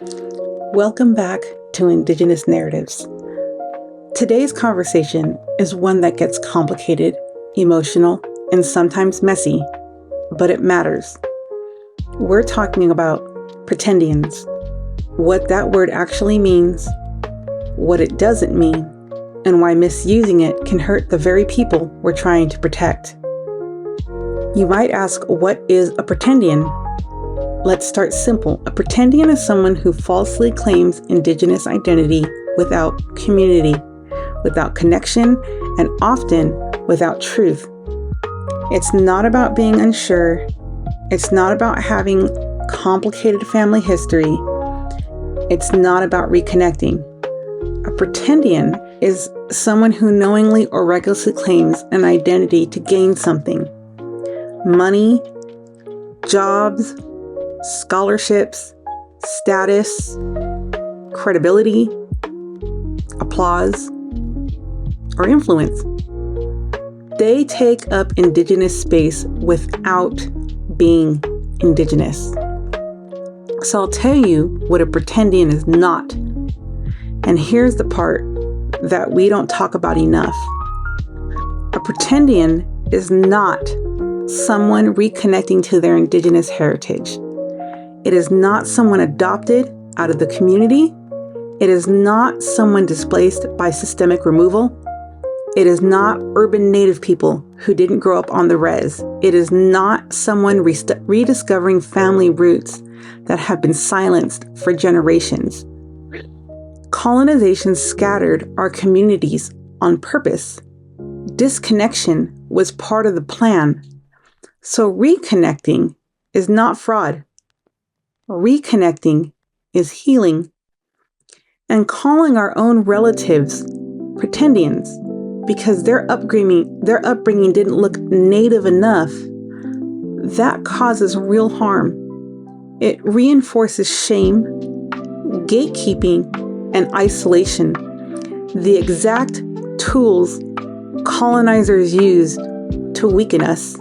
Welcome back to Indigenous Narratives. Today's conversation is one that gets complicated, emotional, and sometimes messy, but it matters. We're talking about Pretendians, what that word actually means, what it doesn't mean, and why misusing it can hurt the very people we're trying to protect. You might ask, what is a Pretendian? Let's start simple. A Pretendian is someone who falsely claims Indigenous identity without community, without connection, and often without truth. It's not about being unsure. It's not about having complicated family history. It's not about reconnecting. A Pretendian is someone who knowingly or recklessly claims an identity to gain something. Money, jobs, scholarships, status, credibility, applause, or influence. They take up Indigenous space without being Indigenous. So I'll tell you what a Pretendian is not. And here's the part that we don't talk about enough. A Pretendian is not someone reconnecting to their Indigenous heritage. It is not someone adopted out of the community. It is not someone displaced by systemic removal. It is not urban Native people who didn't grow up on the res. It is not someone rediscovering family roots that have been silenced for generations. Colonization scattered our communities on purpose. Disconnection was part of the plan. So reconnecting is not fraud. Reconnecting is healing. And calling our own relatives Pretendians because their upbringing didn't look Native enough, that causes real harm. It reinforces shame, gatekeeping, and isolation, the exact tools colonizers use to weaken us.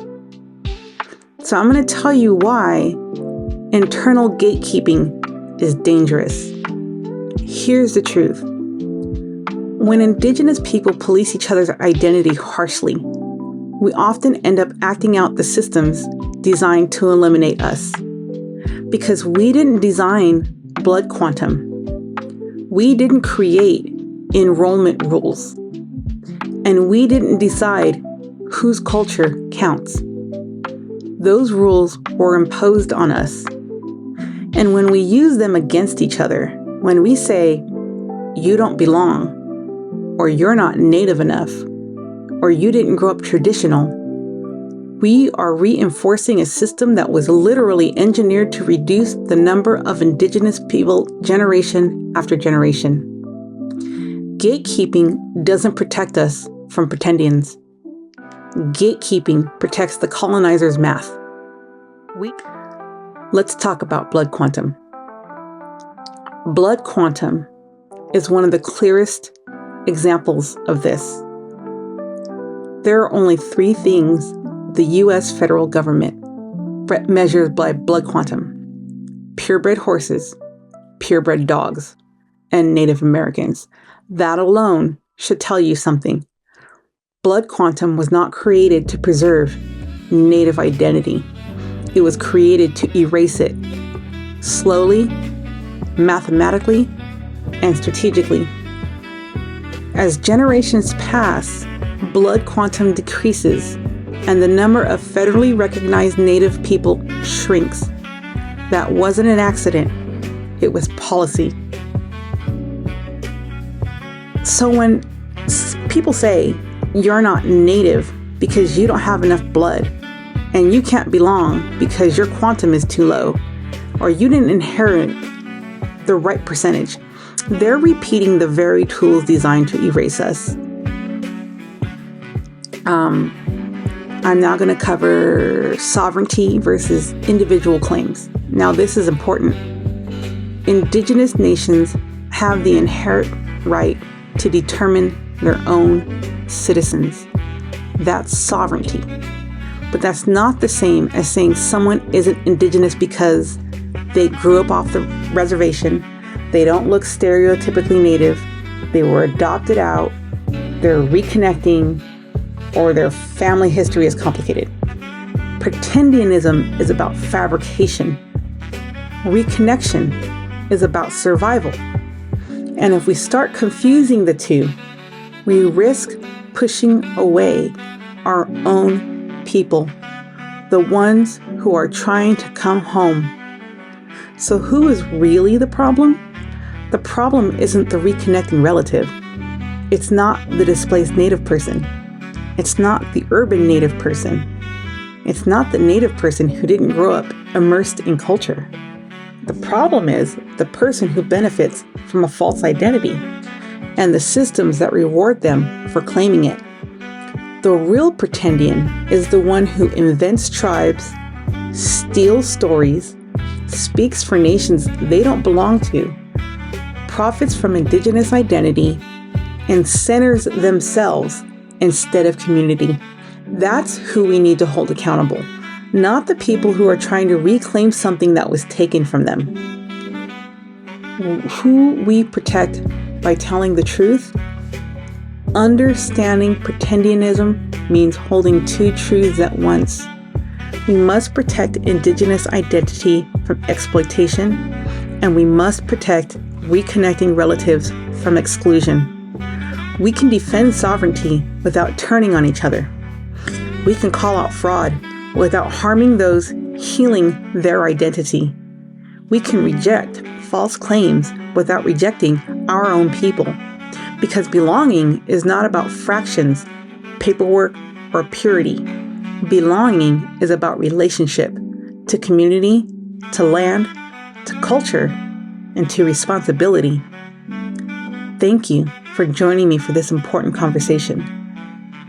So I'm going to tell you why internal gatekeeping is dangerous. Here's the truth. When Indigenous people police each other's identity harshly, we often end up acting out the systems designed to eliminate us. Because we didn't design blood quantum. We didn't create enrollment rules. And we didn't decide whose culture counts. Those rules were imposed on us. And when we use them against each other, when we say, you don't belong, or you're not Native enough, or you didn't grow up traditional, we are reinforcing a system that was literally engineered to reduce the number of Indigenous people generation after generation. Gatekeeping doesn't protect us from Pretendians. Gatekeeping protects the colonizer's math. Let's talk about blood quantum. Blood quantum is one of the clearest examples of this. There are only 3 things the U.S. federal government measures by blood quantum: purebred horses, purebred dogs, and Native Americans. That alone should tell you something. Blood quantum was not created to preserve Native identity. It was created to erase it slowly, mathematically, and strategically. As generations pass, blood quantum decreases, and the number of federally recognized Native people shrinks. That wasn't an accident. It was policy. So when people say, you're not Native because you don't have enough blood, and you can't belong because your quantum is too low, or you didn't inherit the right percentage, they're repeating the very tools designed to erase us. I'm now going to cover sovereignty versus individual claims. Now, this is important. Indigenous nations have the inherent right to determine their own citizens. That's sovereignty. But that's not the same as saying someone isn't Indigenous because They grew up off the reservation. They don't look stereotypically native. They were adopted out. They're reconnecting, or their family history is complicated. Pretendianism is about fabrication. Reconnection is about survival. And if we start confusing the two, we risk pushing away our own people, the ones who are trying to come home. So who is really the problem? The problem isn't the reconnecting relative. It's not the displaced Native person. It's not the urban Native person. It's not the Native person who didn't grow up immersed in culture. The problem is the person who benefits from a false identity and the systems that reward them for claiming it. The real Pretendian is the one who invents tribes, steals stories, speaks for nations they don't belong to, profits from Indigenous identity, and centers themselves instead of community. That's who we need to hold accountable, not the people who are trying to reclaim something that was taken from them. Who we protect by telling the truth. Understanding Pretendianism means holding two truths at once. We must protect Indigenous identity from exploitation, and we must protect reconnecting relatives from exclusion. We can defend sovereignty without turning on each other. We can call out fraud without harming those healing their identity. We can reject false claims without rejecting our own people. Because belonging is not about fractions, paperwork, or purity. Belonging is about relationship to community, to land, to culture, and to responsibility. Thank you for joining me for this important conversation.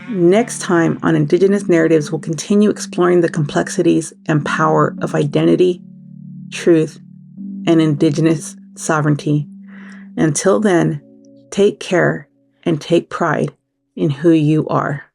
Next time on Indigenous Narratives, we'll continue exploring the complexities and power of identity, truth, and Indigenous sovereignty. Until then, take care and take pride in who you are.